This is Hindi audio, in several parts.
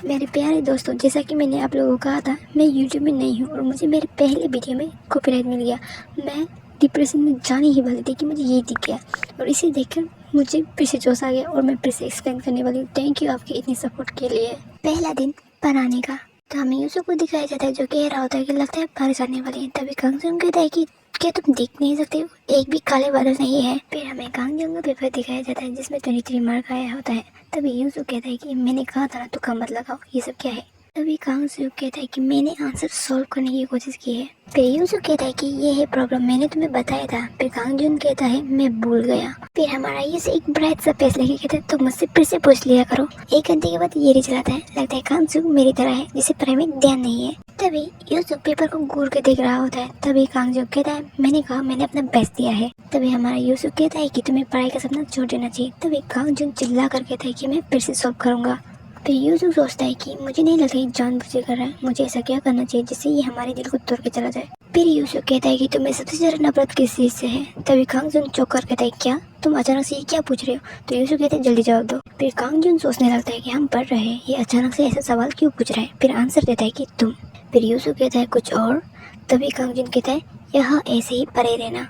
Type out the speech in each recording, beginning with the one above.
मेरे प्यारे दोस्तों, जैसा कि मैंने आप लोगों को कहा था, मैं यूट्यूब में नहीं हूँ और मुझे मेरे पहले वीडियो में कॉपीराइट मिल गया। मैं डिप्रेशन में जाने ही वाली थी कि मुझे ये दिख गया और इसे देखकर मुझे फिर से जोश आ गया और मैं फिर से एक्सप्लेन करने वाली हूँ। थैंक यू आपकी इतनी सपोर्ट के लिए। पहला दिन पढ़ाने का, तो हमें यूसुफ को दिखाया जाता है जो कह रहा होता है कि लगता है बारिश आने वाली है। तभी कांगजून कहता है कि क्या तुम देख नहीं सकते हो, एक भी काले बादल नहीं है। फिर हमें कांगजून का पेपर दिखाया जाता है जिसमें 23 मार्क आया होता है। तभी यूसुफ कहता है कि मैंने कहा था ना तुक्का मत लगाओ, ये सब क्या है। तभी कांगजून कहता है कि मैंने आंसर सॉल्व करने की कोशिश की है। फिर यूसुफ कहता है कि ये है प्रॉब्लम, मैंने तुम्हें बताया था। फिर कांगजून कहता है मैं भूल गया। फिर हमारा यूसुफ एक ब्राइट सा फेस लेके कहता है तो मुझसे फिर से पूछ लिया करो। 1 घंटे के बाद ये रिजल्ट आता है। लगता है कांगजून मेरी तरह है जिसे पढ़ाई में ध्यान नहीं है। तभी यूसुफ पेपर को घूर के देख रहा होता है। तभी कांगजून कहता है मैंने कहा मैंने अपना बेस्ट दिया है। तभी हमारा यूसुफ कहता है कि तुम्हें पढ़ाई का सपना छोड़ देना चाहिए। तभी कांगजून चिल्ला कर कहता है कि मैं फिर से सॉल्व करूंगा। फिर यूसुफ सोचता है कि मुझे नहीं लगता ये जानबूझ कर रहा है, मुझे ऐसा क्या करना चाहिए जिससे ये हमारे दिल को तोड़ के चला जाए। फिर यूसुफ कहता है कि तुम्हें सबसे ज्यादा नफरत किस चीज से है। तभी कांगजून चौंक कर कहता है क्या तुम अचानक से ये क्या पूछ रहे हो। तो यूसुफ कहते हैं जल्दी जवाब दो। फिर कांगजून सोचने लगता है कि हम पढ़ रहे हैं, ये अचानक से ऐसा सवाल क्यों पूछ रहे हैं। फिर आंसर देता है कि तुम। फिर यूसुफ कहता है कुछ और। तभी कांगजून कहता है यहाँ ऐसे ही पड़े रहना।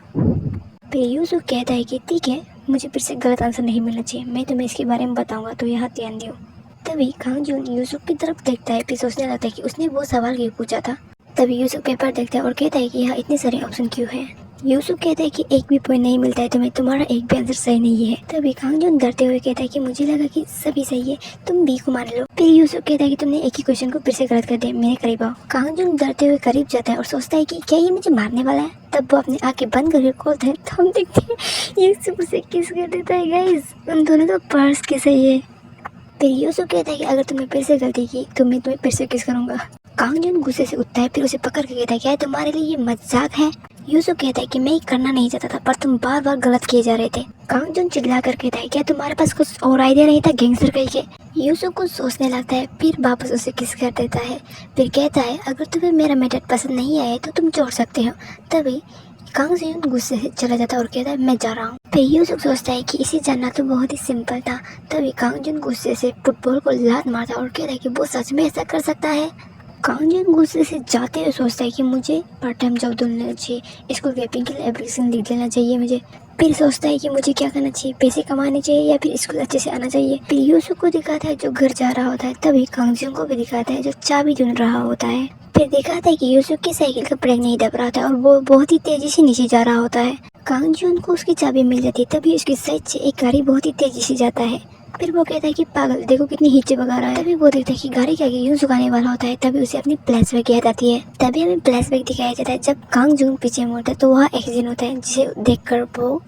फिर यूसुफ कहता है कि ठीक है, मुझे फिर से गलत आंसर नहीं मिलना चाहिए, मैं तुम्हें इसके बारे में बताऊंगा, तो यहाँ ध्यान दो। तभी कांगजून यूसुफ की तरफ देखता है। फिर सोचने लगता है कि उसने वो सवाल क्यों पूछा था। तभी यूसुफ पेपर देखता है और कहता है कि यहाँ इतने सारे ऑप्शन क्यों हैं। यूसुफ कहता है कि एक भी पॉइंट नहीं मिलता है तुम्हें, तुम्हारा एक भी आंसर सही नहीं है। तभी कांगजून डरते हुए कहता है कि मुझे लगा कि सभी सही है, तुम बी को मान लो। फिर यूसुफ कहता है कि तुमने एक ही क्वेश्चन को फिर से गलत कर दिया, मेरे करीब आओ। कांगजून डरते हुए करीब जाता है और सोचता है कि क्या ये मुझे मारने वाला है। तब वो अपनी आंखें बंद करके खोलता है तो हम देखते हैं यूसुफ उसे किस कर देता है। गाइस, उन दोनों तो पर्स के सही है। फिर यूसुफ कहता है कि अगर तुमने फिर से गलती की तो मैं तुम्हें फिर से किस करूंगा। कांगजून गुस्से से उठता है। फिर उसे पकड़ के कहता है क्या तुम्हारे लिए ये मजाक है। यूसुफ कहता है कि मैं करना नहीं चाहता था पर तुम बार बार गलत किए जा रहे थे। कांगजून चिल्ला कर कहता है क्या तुम्हारे पास कुछ और आइडिया नहीं था गैंगस्टर कहीं के। यूसुफ कुछ सोचने लगता है, फिर वापस उसे किस कर देता है। फिर कहता है अगर तुम्हें मेरा मेथड पसंद नहीं आया तो तुम छोड़ सकते हो। तभी कांगजून गुस्से से चला जाता है और कहता है मैं जा रहा हूँ। फिर यूसुफ सोचता है कि इसे जानना तो बहुत ही सिंपल था। तभी कांगजून गुस्से से फुटबॉल को लात मारता है और कहता है कि वो सच में ऐसा कर सकता है। कांगजून गुस्से से जाते हुए सोचता है कि मुझे पार्ट टाइम जॉब ढूंढना चाहिए, स्कूल रैपिंग के लिए एप्लीकेशन लिख देना चाहिए मुझे। फिर सोचता है कि मुझे क्या करना चाहिए, पैसे कमाने चाहिए या फिर स्कूल अच्छे से आना चाहिए। फिर यूसुफ को दिखाता है जो घर जा रहा होता है। तभी कांगजून को भी दिखाता है जो चाबी ढूंढ रहा होता है। फिर दिखाता है कि यूसुफ की साइकिल का ब्रेक नहीं दब रहा था और वो बहुत ही तेजी से नीचे जा रहा होता है। कांगजून को उसकी चाबी मिल जाती है। तभी उसकी साइड से एक गाड़ी बहुत ही तेजी से जाता है। फिर वो कहता है कि पागल देखो कितनी हिचे भगा रहा है। तभी वो देखता है कि गाड़ी के आगे यूं झुकाने वाला होता है। तभी उसे अपनी फ्लैशबैक याद आती है। तभी हमें फ्लैशबैक दिखाया जाता है जब कांगजून पीछे मुड़ता है तो वहाँ एक्सीडेंट होता है जिसे देखकर वो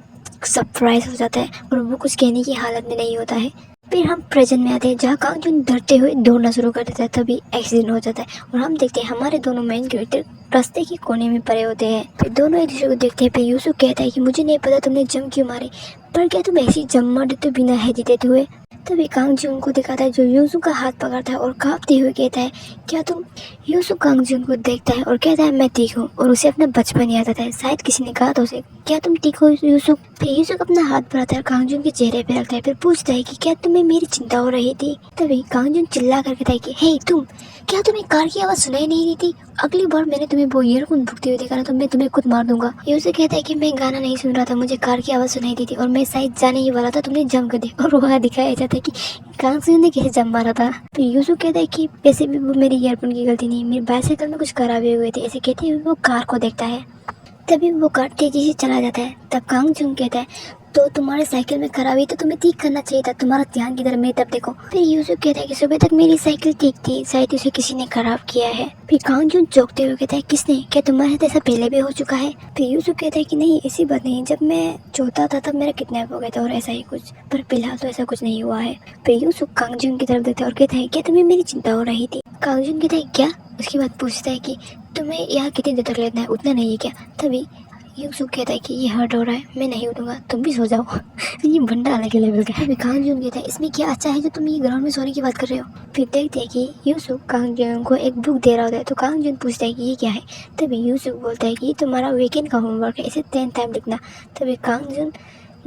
सरप्राइज हो जाता है और वो कुछ कहने की हालत में नहीं होता है। फिर हम प्रेजेंट में आते हैं जहाँ कांगजून डरते हुए दौड़ना शुरू कर देता है। तभी एक्सीडेंट हो जाता है और हम देखते हैं हमारे दोनों मेन कैरेक्टर रास्ते के कोने में पड़े होते हैं। फिर दोनों एक दूसरे को देखते हैं। फिर यूसुफ कहता है कि मुझे नहीं पता तुमने जम क्यों मारे, पर क्या तुम ऐसी जम मार देते बिना हेजिटेट हुए। तभी कांगजून को दिखाता है जो यूसुफ का हाथ पकड़ता है और कांपते हुए कहता है क्या तुम। यूसुफ कांगजून को देखता है और कहता है मैं ठीक हूँ और उसे अपना बचपन याद आता है। शायद किसी ने कहा था उसे क्या तुम ठीक हो यूसुफ। फिर यूसुफ अपना हाथ बढ़ाता है और कांगजून के चेहरे पे रखता है। फिर पूछता है कि क्या तुम्हें मेरी चिंता हो रही थी। तभी कांगजून चिल्ला कर कहता है कि हे तुम, क्या तुम्हें कार की आवाज सुनाई नहीं दी थी। अगली बार मैंने तुम्हें वो ईयरफोन फूकते हुए देखा ना तो मैं तुम्हें खुद मार दूंगा। यूसुफ कहता है कि मैं गाना नहीं सुन रहा था, मुझे कार की आवाज सुनाई दी थी और मैं शायद जाने ही वाला था, तुमने जम कर दिया। और वहाँ दिखाया जाता है कि कांगजून ने कैसे जम मारा था। फिर यूसुफ कहता है कि वैसे भी वो मेरी ईयरफोन की गलती नहीं, मेरी बाइसाइकिल में कुछ खराबी हुए थे। ऐसे कहते हुए वो कार को देखता है। तभी वो कार तेजी से चला जाता है। तब कांगजून कहता है तो तुम्हारे साइकिल में खराबी तो तुम्हें ठीक करना चाहिए था, तुम्हारा ध्यान किधर मेरी तरफ देखो। फिर यूसुफ कहता है कि सुबह तक मेरी साइकिल ठीक थी, शायद उसे किसी ने खराब किया है। फिर कांगजून चौंकते हुए कहता है किसने, क्या तुम्हारे साथ ऐसा पहले भी हो चुका है। फिर यूसुफ कहता है कि नहीं ऐसी बात नहीं, जब मैं छोटा था तब मेरा किडनैप हो गया था और ऐसा ही कुछ, पर फिलहाल तो ऐसा कुछ नहीं हुआ है। फिर यूसुफ कांगजून की तरफ देखता है और कहता है क्या तुम्हें मेरी चिंता हो रही थी। कांगजून कहता है क्या। उसके बाद पूछता है कि तुम्हें यहाँ कितनी देर तक लेटना है, उतना नहीं है क्या। तभी यूसुफ कहता है कि ये हर्ट हो रहा है, मैं नहीं उठूंगा, तुम भी सो जाओ। ये बंदा अलग ही लेवल का है। कांगजून कहता है इसमें क्या अच्छा है जो तुम ये ग्राउंड में सोने की बात कर रहे हो। फिर देखते हैं कि यूसुफ कांगजून को एक बुक दे रहा होता है। तो कांगजून पूछता है कि ये क्या है। तभी यूसुफ बोलता है कि ये तुम्हारा वीकेंड का होमवर्क है, इसे 10 टाइम लिखना। तभी कांगजून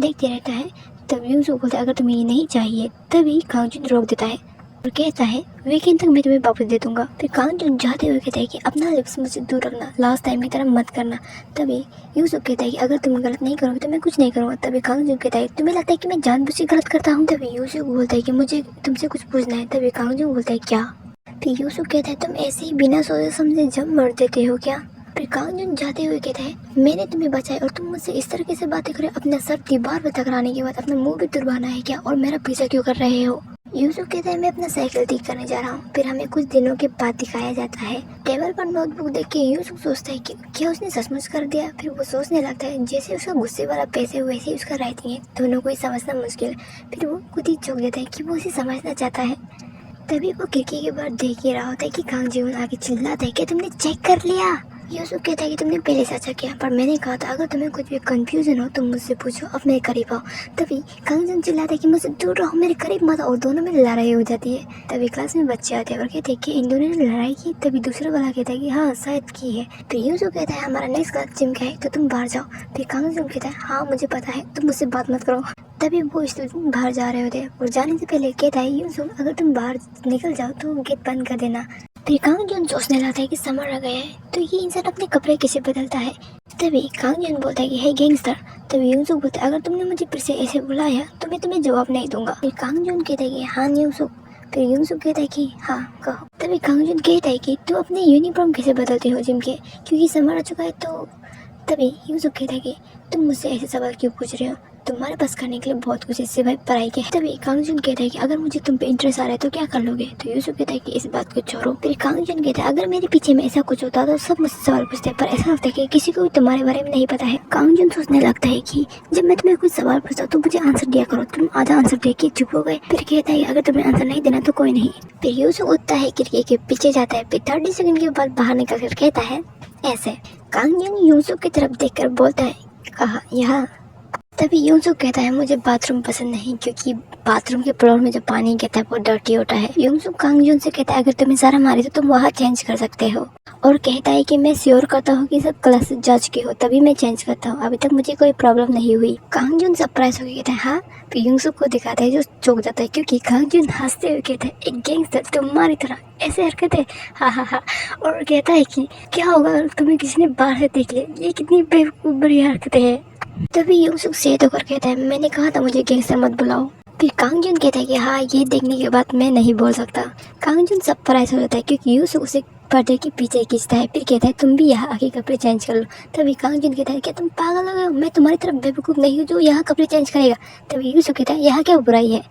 देखते रहता है। तब यूसुफ बोलता है अगर तुम्हें ये नहीं चाहिए। तभी कांगजून रोक देता है और कहता है वीकेंड तक मैं तुम्हें वापस दे दूंगा। फिर कांगजुन जाते हुए कहता है कि अपना लिप्स मुझसे दूर रखना, लास्ट टाइम की तरह मत करना। तभी यूसुफ कहता है कि अगर तुम गलत नहीं करोगे तो मैं कुछ नहीं करूँगा। तभी कांगजुन कहता है तुम्हें लगता है कि मैं जानबूझ के गलत करता हूँ। तभी यूसुफ बोलता है कि मुझे तुमसे कुछ पूछना है। तभी कांगजुन बोलता है क्या। फिर यूसुफ कहता है तुम ऐसे ही बिना सोचे समझे जब मर देते हो क्या। फिर कांगजुन जाते हुए कहता है मैंने तुम्हें बचाया और तुम मुझसे इस तरीके से बातें करे, अपना सर दीवार पर टकराने के बाद अपना मुंह भी तुड़वाना है क्या, और मेरा पीछा क्यों कर रहे हो। यूसुफ कहता है मैं अपना साइकिल ठीक करने जा रहा हूँ। फिर हमें कुछ दिनों के बाद दिखाया जाता है टेबल पर नोटबुक देख के यूसुफ सोचता है कि क्या उसने सचमुच कर दिया। फिर वो सोचने लगता है जैसे उसका गुस्से वाला पेज है वैसे ही उसका राइटिंग है, दोनों को ही समझना मुश्किल है। फिर वो खुद ही चौंक जाता है कि वो उसे समझना चाहता है। तभी वो खिड़की के बाहर देख ही रहा होता है कि कांगजुन आके चिल्लाता है कि तुमने चेक कर लिया। यूसुफ कहता है कि तुमने पहले से अच्छा किया, पर मैंने कहा था अगर तुम्हें कुछ भी कंफ्यूजन हो तुम मुझसे पूछो, अब मेरे करीब आओ। तभी कांगजुन चिल्लाता है कि मुझसे दूर रहो, मेरे करीब मत आओ, और दोनों में लड़ाई हो जाती है। तभी क्लास में बच्चे आते हैं और कहते हैं कि इन दोनों ने लड़ाई की। तभी दूसरा वाला कहता है कि हाँ शायद की है। फिर यूसुफ कहता है हमारा नेक्स्ट क्लास जिम का है तो तुम बाहर जाओ। फिर कांगजुन कहता है हाँ मुझे पता है, तुम मुझसे बात मत करो। तभी वो स्टूडेंट बाहर जा रहे होते हैं और जाने से पहले कहता है यूसुफ अगर तुम बाहर निकल जाओ तो गेट बंद कर देना। फिर कांगजुन सोचने लगता है कि समर आ गया है तो ये इंसान अपने कपड़े कैसे बदलता है। तभी कांगजुन बोलता है कि हे गैंगस्टर। तभी यूसुफ बोलता है अगर तुमने मुझे फिर से ऐसे बुलाया तो मैं तुम्हें जवाब नहीं दूंगा। फिर कांगजुन कहता है कि हाँ यूसुफ। फिर यूसुफ कहता है कि हाँ कहो। तभी कांगजुन कहता है कि तुम अपने यूनिफॉर्म कैसे बदलते हो जिम के, क्योंकि समर आ चुका है। तो तभी यूसुफ कहता है कि तुम मुझसे ऐसे सवाल क्यों पूछ रहे हो, तुम्हारे पास करने के लिए बहुत कुछ है सिवाय पढ़ाई के। तभी कांगजुन कहता है कि अगर मुझे तुम पे इंटरेस्ट आ रहा है तो क्या कर लोगे। तो यूसुफ कहता है कि इस बात को छोड़ो। फिर कांगजुन कहता है अगर मेरे पीछे में ऐसा कुछ होता तो सब मुझसे सवाल पूछते, पर ऐसा लगता है कि किसी को भी तुम्हारे बारे में नहीं पता है। कांगजुन सोचने लगता है कि जब मैं तुम्हें कुछ सवाल पूछता तो मुझे आंसर दिया करो, तुम आधा आंसर दे के चुप हो गए। फिर कहता है अगर तुम्हें आंसर नहीं देना तो कोई नहीं। फिर यूसुफ उठता है, खिड़की के पीछे जाता है। फिर 30 सेकंड के बाद बाहर निकल कर कहता है ऐसे। कांगजुन यूसुफ की तरफ देखकर बोलता है कहा यहाँ। तभी यूसुफ कहता है मुझे बाथरूम पसंद नहीं, क्योंकि बाथरूम के फ्लोर में जो पानी गिरता है वो डर्टी होता है। यूसुफ कांगजुन से कहता है अगर तुम्हें शर्म आ रही तो तुम वहाँ चेंज कर सकते हो, और कहता है कि मैं श्योर करता हूँ कि सब क्लास जा चुके हो तभी मैं चेंज करता हूँ, अभी तक मुझे कोई प्रॉब्लम नहीं हुई। कांगजुन सरप्राइज होकर कहता है हाँ। फिर यूसुफ को दिखाता है जो चौंक जाता है, क्योंकि कांगजुन हंसते हुए कहता है एक गैंगस्टर तुम्हारी तरह ऐसे हरकतें, हाँ हाँ हाँ। और कहता है कि क्या होगा अगर तुम्हें किसी ने बाहर से देख लिया, ये कितनी बेवकूफ़ बड़ी हरकतें हैं। तभी यूसुफ सेठ होकर कहता है मैंने कहा था मुझे गैंगस्टर मत बुलाओ। फिर कांगजुन कहता है कि हाँ ये देखने के बाद मैं नहीं बोल सकता। कांगजुन सरप्राइज हो जाता है क्योंकि यूसुफ उसे पर्दे के पीछे खींचता है। फिर कहता है तुम भी यहाँ आके कपड़े चेंज कर लो। तभी कांगजुन कहता है क्या तुम पागल हो गए हो, मैं तुम्हारी तरफ बेवकूफ़ नहीं हूँ जो यहाँ कपड़े चेंज करेगा। तभी यूसुफ कहता है यहाँ क्या बुराई है।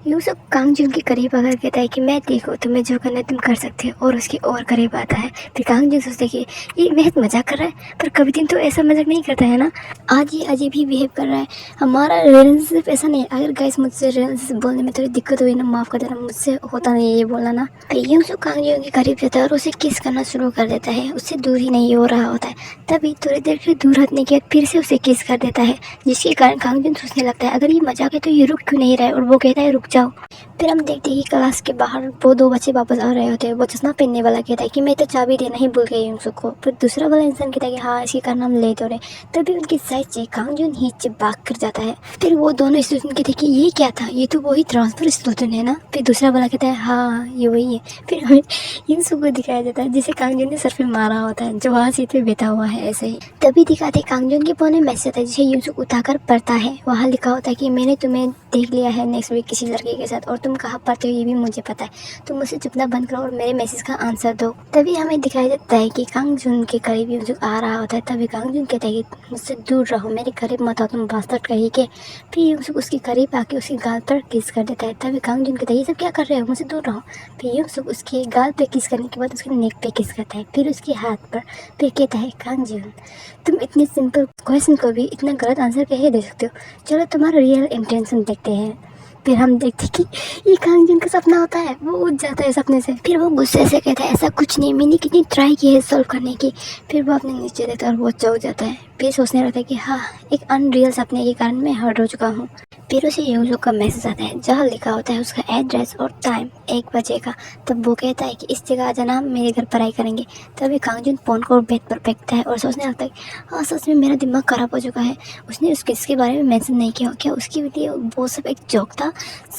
यूसुफ कांगजुन के करीब आकर कहता है कि मैं देखो तुम्हें जो करना है तुम कर सकते हो, और उसके और करीब आता है। फिर कांगजुन सोचता है कि ये महज मजाक कर रहा है, पर कभी दिन तो ऐसा मजाक नहीं करता है ना, आज ये अजीब ही बिहेव कर रहा है। हमारा रिलेशनशिप ऐसा नहीं है। अगर गाइस मुझसे रिलेशनशिप बोलने में थोड़ी दिक्कत हुई ना माफ़ कर देना, मुझसे होता नहीं है ये बोलना ना। फिर यूसुफ कांगजुन के करीब जाता है और उसे किस करना शुरू कर देता है, उससे दूर ही नहीं हो रहा होता है। तभी थोड़ी देर के दूर हटने के बाद फिर से उसे किस कर देता है, जिसके कारण कांगजुन सोचने लगता है अगर ये मजाक है तो ये रुक क्यों नहीं रहा है, और वो कहता है रुक जाओ। फिर हम देखते हैं कि क्लास के बाहर वो दो बच्चे वापस आ रहे होते हैं। वो चश्मा पहनने वाला कहता है कि मैं तो चाबी देना ही भूल गई यूसुफ को। फिर दूसरा वाला इंसान कहता है कि हाँ इसके कारण हम लेट हो रहे। तभी उनकी साइड से कांगजुन नीचे भाग कर जाता है। फिर वो दोनों स्टूडेंट कहते हैं कि ये क्या था, ये तो वही ट्रांसफर स्टूडेंट है ना। फिर दूसरा वाला कहता है हाँ ये वही है। फिर हमें यूसुफ को दिखाया जाता है जिसे कांगजुन ने सर पे मारा होता है, जो वहाँ सीट पे बैठा हुआ है ऐसे ही। तभी दिखाते कांगजुन के फोन में मैसेज आता है जिसे यूसुफ उठाकर पढ़ता है। वहाँ लिखा होता है कि मैंने तुम्हें देख लिया है नेक्स्ट वीक किसी लड़के के साथ, और तुम कहाँ पढ़ते हो ये भी मुझे पता है, तुम मुझसे चुपना बंद करो और मेरे मैसेज का आंसर दो। तभी हमें दिखाई देता है कि कांगजुन के करीब यूसुफ आ रहा होता है। तभी कांगजुन कहता है कि मुझसे दूर रहो, मेरे करीब मत आओ तुम बास्टर्ड कहीं के। फिर यूसुफ उसके करीब आके उसके गाल पर किस कर देता है। तभी कांगजुन कहता है ये सब क्या कर रहे हो, मुझसे दूर रहो। फिर यूसुफ उसके गाल पे किस करने के बाद उसके नेक पे किस करता है, फिर उसके हाथ पर। फिर कहता है कांगजुन तुम इतने सिंपल क्वेश्चन को भी इतना गलत आंसर कैसे दे सकते हो, चलो तुम्हारा रियल इंटेंशन देखते हैं। फिर हम देखते कि ये कांगजुन का सपना होता है, वो उठ जाता है सपने से। फिर वो गुस्से से कहता है ऐसा कुछ नहीं, मैंने कितनी ट्राई की है सॉल्व करने की। फिर वो अपने नीचे देखता है और वो चौंक जाता है। फिर सोचने लगता है कि हाँ एक अनरियल सपने के कारण मैं हर्ट हो चुका हूँ। फिर उसे यूसुफ का मैसेज आता है जहाँ लिखा होता है उसका एड्रेस और टाइम 1 बजे का। तब वो कहता है कि इस जगह आ जाना, हम मेरे घर पढ़ाई करेंगे। तभी कांगजुन फ़ोन को बेड पर फेंकता है और सोचने लगता है हाँ सच में मेरा दिमाग ख़राब हो चुका है। उसने उसके इसके बारे में मेंशन नहीं किया, क्या उसके लिए वो सब एक जोक था?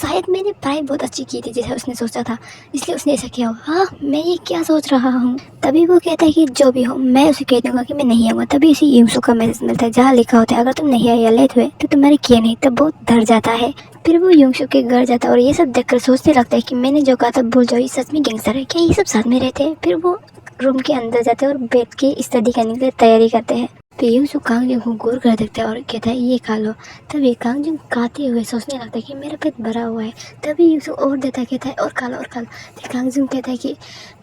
शायद मैंने पढ़ाई बहुत अच्छी की थी जैसा उसने सोचा था, इसलिए उसने ऐसा किया होगा। हाँ मैं ये क्या सोच रहा हूँ। तभी वो कहता है कि जो भी हो मैं उसे कह दूंगा कि मैं नहीं आऊँगा। तभी उसे यूसुफ का मैसेज मिलता है जहाँ लिखा होता है अगर तुम नहीं आए या लेट हुए तो तुम्हारे किए नहीं। तब बहुत डर जाता है। फिर वो यूसुफ के घर जाता है और ये सब देखकर सोचने लगता है कि मैंने जो कहा था भूल जाओ, ये सच में गैंगस्टर है क्या, ये सब साथ में रहते हैं। फिर वो रूम के अंदर जाते हैं और बैठ के स्टडी करने के लिए तैयारी करते हैं। फिर यूसुफ कांगजुन को गौर कर देखता है और कहता है ये खा लो। तभी कांगजुन खाते हुए सोचने लगता है कि मेरा पेट भरा हुआ है। तभी यूसुफ और देता है, कहता है और खा लो और खा लो। फिर कांगजुन कहता है कि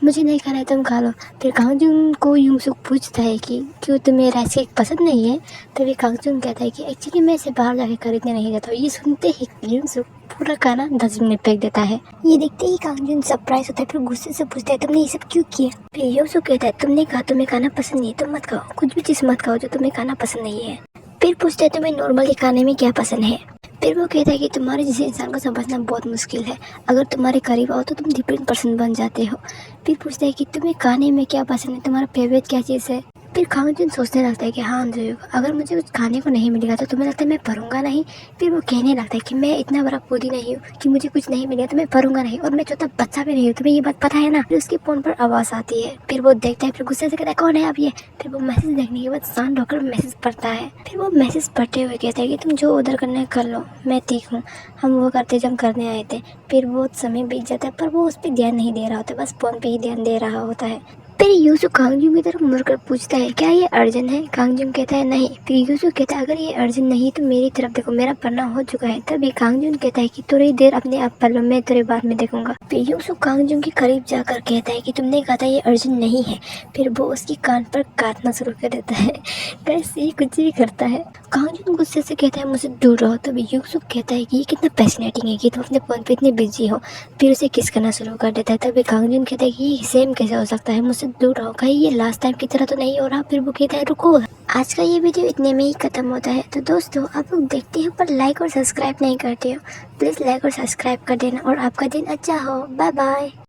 मुझे नहीं खाना है, तुम खा लो। फिर कांगजुन को यूसुफ पूछता है कि क्यों तुम्हें राइस केक पसंद नहीं है। तभी कांगजुन कहता है कि एक्चुअली मैं इसे बाहर जाके खरीदने नहीं जाता हूँ। ये सुनते ही यूसुफ पूरा खाना डस्टबिन में फेंक देता है। ये देखते ही कांगजुन सरप्राइज होता है, फिर गुस्से से पूछता है तुमने ये सब क्यों किया। फिर यूसुफ कहता है तुमने कहा तुम्हें खाना पसंद नहीं है, तुम मत खाओ, कुछ भी चीज़ मत खाओ जो तुम्हें खाना पसंद नहीं है। फिर पूछता है तुम्हें नॉर्मली खाने में क्या पसंद है। फिर वो कहता है कि तुम्हारे जैसे इंसान को समझना बहुत मुश्किल है, अगर तुम्हारे करीब आओ तो तुम डिफरेंट पर्सन बन जाते हो। फिर पूछता है कि तुम्हें खाने में क्या पसंद है, तुम्हारा फेवरेट क्या चीज़ है। फिर कांगजुन सोचने लगता है कि हाँ जो अगर मुझे कुछ खाने को नहीं मिलेगा तो तुम्हें लगता है मैं पढ़ूंगा नहीं। फिर वो कहने लगता है कि मैं इतना बड़ा पूरी नहीं हूँ कि मुझे कुछ नहीं मिलेगा तो मैं पढ़ूंगा नहीं, और मैं छोटा बच्चा भी नहीं हूँ, तुम्हें ये बात पता है ना। फिर उसके फोन पर आवाज़ आती है। फिर वो देखता है, फिर गुस्से से कहता है कौन है आप ये। फिर वो मैसेज देखने के बाद शांत होकर मैसेज पढ़ता है। फिर वो मैसेज पढ़ते हुए कहता है कि तुम जो ऑर्डर करना है कर लो, मैं ठीक हूँ, हम वो करते जब करने आए थे। फिर बहुत समय बीत जाता है पर वो उस पर ध्यान नहीं दे रहा होता, बस फोन पे ही ध्यान दे रहा होता है। फिर यूसुफ कांगजुन की तरफ मुड़कर पूछता है क्या ये अर्जेंट है। कांगजुन कहता है नहीं। फिर यूसुफ कहता है अगर ये अर्जेंट नहीं तो मेरी तरफ देखो, मेरा पढ़ना हो चुका है। तभी कांगजुन कहता है कि थोड़ी देर अपने आप पढ़ लो, मैं थोड़ी बाद में देखूंगा। फिर यूसुफ कांगजुन के करीब जाकर कहता है कि तुमने कहा था ये अर्जेंट नहीं है। फिर वो उसकी कान पर काटना शुरू कर देता है। कैसे ही कुछ भी करता है। कांगजुन गुस्से से कहता है मुझे दूर रहो। तभी यूसुफ कहता है कि ये कितना पैशनेटिंग है कि तुम अपने फोन पे इतने बिजी हो। फिर उसे किस करना शुरू कर देता है। तभी कांगजुन कहता है कि ये सेम कैसे हो सकता है, मुझसे दूर रहो, कहीं ये लास्ट टाइम की तरह तो नहीं हो रहा। फिर वो कहता है रुको। आज का ये वीडियो इतने में ही खत्म होता है। तो दोस्तों आप लोग देखते हो पर लाइक और सब्सक्राइब नहीं करते हो, प्लीज़ लाइक और सब्सक्राइब कर देना और आपका दिन अच्छा हो। Bye bye.